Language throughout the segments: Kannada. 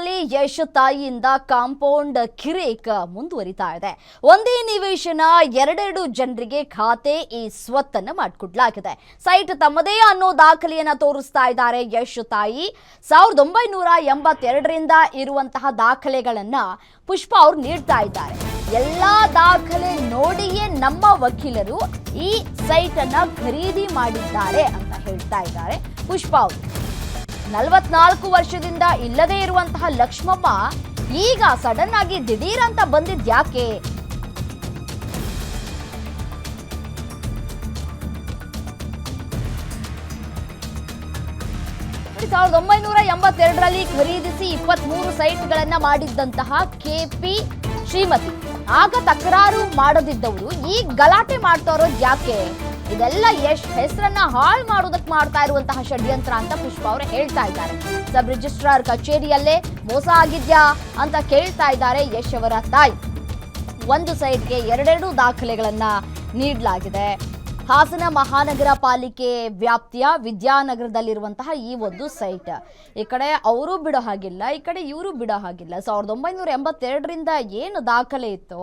ಬೆಂಗಳೂರಿನಲ್ಲಿ ಯಶ್ ತಾಯಿಯಿಂದ ಕಾಂಪೌಂಡ್ ಕಿರೇಕ್ ಮುಂದುವರಿತಾ ಇದೆ. ಒಂದೇ ನಿವೇಶನ ಎರಡೆರಡು ಜನರಿಗೆ ಖಾತೆ ಈ ಸ್ವತ್ತನ್ನು ಮಾಡಿಕೊಡಲಾಗಿದೆ. ಸೈಟ್ ತಮ್ಮದೇ ಅನ್ನೋ ದಾಖಲೆಯನ್ನ ತೋರಿಸ್ತಾ ಇದ್ದಾರೆ ಯಶ್ ತಾಯಿ. 1982ರಿಂದ ಇರುವಂತಹ ದಾಖಲೆಗಳನ್ನ ಪುಷ್ಪ ಅವರು ನೀಡ್ತಾ ಇದ್ದಾರೆ. ಎಲ್ಲಾ ದಾಖಲೆ ನೋಡಿಯೇ ನಮ್ಮ ವಕೀಲರು ಈ ಸೈಟ್ ಅನ್ನ ಖರೀದಿ ಮಾಡಿದ್ದಾರೆ ಅಂತ ಹೇಳ್ತಾ ಇದ್ದಾರೆ ಪುಷ್ಪ ಅವರು. 44 ವರ್ಷದಿಂದ ಇಲ್ಲದೇ ಇರುವಂತಹ ಲಕ್ಷ್ಮಮ್ಮ ಈಗ ಸಡನ್ ಆಗಿ ದಿಢೀರ್ ಅಂತ ಬಂದಿದ್ಯಾಕೆ? ನೋಡಿ, 1982ರಲ್ಲಿ ಖರೀದಿಸಿ 23 ಸೈಟ್ಗಳನ್ನ ಮಾಡಿದ್ದಂತಹ ಕೆಪಿ ಶ್ರೀಮತಿ ಆಗ ತಕರಾರು ಮಾಡದಿದ್ದವರು ಈಗ ಗಲಾಟೆ ಮಾಡ್ತಾ ಇರೋದು ಯಾಕೆ? ಇದೆಲ್ಲ ಯಶ್ ಹೆಸರನ್ನ ಹಾಳು ಮಾಡೋದಕ್ಕೆ ಮಾಡ್ತಾ ಇರುವಂತಹ ಷಡ್ಯಂತ್ರ ಅಂತ ಪುಷ್ಪ ಅವರು ಹೇಳ್ತಾ ಇದ್ದಾರೆ. ಸಬ್ ರಿಜಿಸ್ಟ್ರಾರ್ ಕಚೇರಿಯಲ್ಲೇ ಮೋಸ ಆಗಿದ್ಯಾ ಅಂತ ಕೇಳ್ತಾ ಇದ್ದಾರೆ ಯಶ್ ಅವರ ತಾಯಿ. ಒಂದು ಸೈಟ್ಗೆ ಎರಡೆರಡು ದಾಖಲೆಗಳನ್ನ ನೀಡಲಾಗಿದೆ. ಹಾಸನ ಮಹಾನಗರ ಪಾಲಿಕೆ ವ್ಯಾಪ್ತಿಯ ವಿದ್ಯಾನಗರದಲ್ಲಿರುವಂತಹ ಈ ಒಂದು ಸೈಟ್, ಈ ಕಡೆ ಅವರು ಬಿಡೋ ಹಾಗಿಲ್ಲ, ಈ ಕಡೆ ಇವರು ಬಿಡೋ ಹಾಗಿಲ್ಲ. 1982ರಿಂದ ಏನು ದಾಖಲೆ ಇತ್ತೋ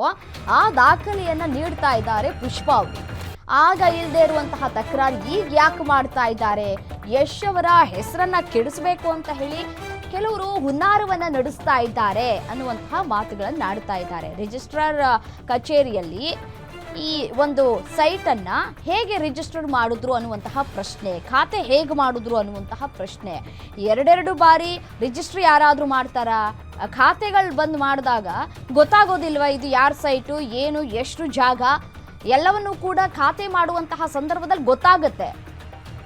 ಆ ದಾಖಲೆಯನ್ನ ನೀಡ್ತಾ ಇದ್ದಾರೆ ಪುಷ್ಪ ಅವರು. ಆಗ ಇಲ್ಲದೆ ಇರುವಂತಹ ತಕರಾರು ಈಗ ಯಾಕೆ ಮಾಡ್ತಾ ಇದ್ದಾರೆ? ಯಶ್ ಅವರ ಹೆಸರನ್ನ ಕೆಡಿಸಬೇಕು ಅಂತ ಹೇಳಿ ಕೆಲವರು ಹುನ್ನಾರವನ್ನ ನಡೆಸ್ತಾ ಇದ್ದಾರೆ ಅನ್ನುವಂತಹ ಮಾತುಗಳನ್ನು ಆಡ್ತಾ ಇದ್ದಾರೆ. ರಿಜಿಸ್ಟ್ರಾರ್ ಕಚೇರಿಯಲ್ಲಿ ಈ ಒಂದು ಸೈಟ್ ಅನ್ನ ಹೇಗೆ ರಿಜಿಸ್ಟರ್ ಮಾಡಿದ್ರು ಅನ್ನುವಂತಹ ಪ್ರಶ್ನೆ, ಖಾತೆ ಹೇಗೆ ಮಾಡಿದ್ರು ಅನ್ನುವಂತಹ ಪ್ರಶ್ನೆ. ಎರಡೆರಡು ಬಾರಿ ರಿಜಿಸ್ಟ್ರಿ ಯಾರಾದ್ರೂ ಮಾಡ್ತಾರಾ? ಖಾತೆಗಳು ಬಂದ್ ಮಾಡಿದಾಗ ಗೊತ್ತಾಗೋದಿಲ್ವಾ ಇದು ಯಾರ ಸೈಟು, ಏನು, ಎಷ್ಟು ಜಾಗ ಎಲ್ಲವನ್ನೂ ಕೂಡ ಖಾತೆ ಮಾಡುವಂತಹ ಸಂದರ್ಭದಲ್ಲಿ ಗೊತ್ತಾಗುತ್ತೆ.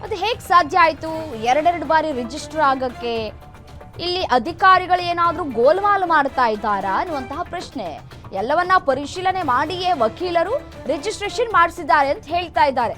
ಅದು ಹೇಗೆ ಸಾಧ್ಯ ಆಯಿತು ಎರಡೆರಡು ಬಾರಿ ರಿಜಿಸ್ಟರ್ ಆಗಕ್ಕೆ? ಇಲ್ಲಿ ಅಧಿಕಾರಿಗಳು ಏನಾದರೂ ಗೋಲ್ಮಾಲ್ ಮಾಡ್ತಾ ಇದ್ದಾರಾ ಅನ್ನುವಂತಹ ಪ್ರಶ್ನೆ. ಎಲ್ಲವನ್ನ ಪರಿಶೀಲನೆ ಮಾಡಿಯೇ ವಕೀಲರು ರಿಜಿಸ್ಟ್ರೇಷನ್ ಮಾಡಿಸಿದ್ದಾರೆ ಅಂತ ಹೇಳ್ತಾ ಇದ್ದಾರೆ.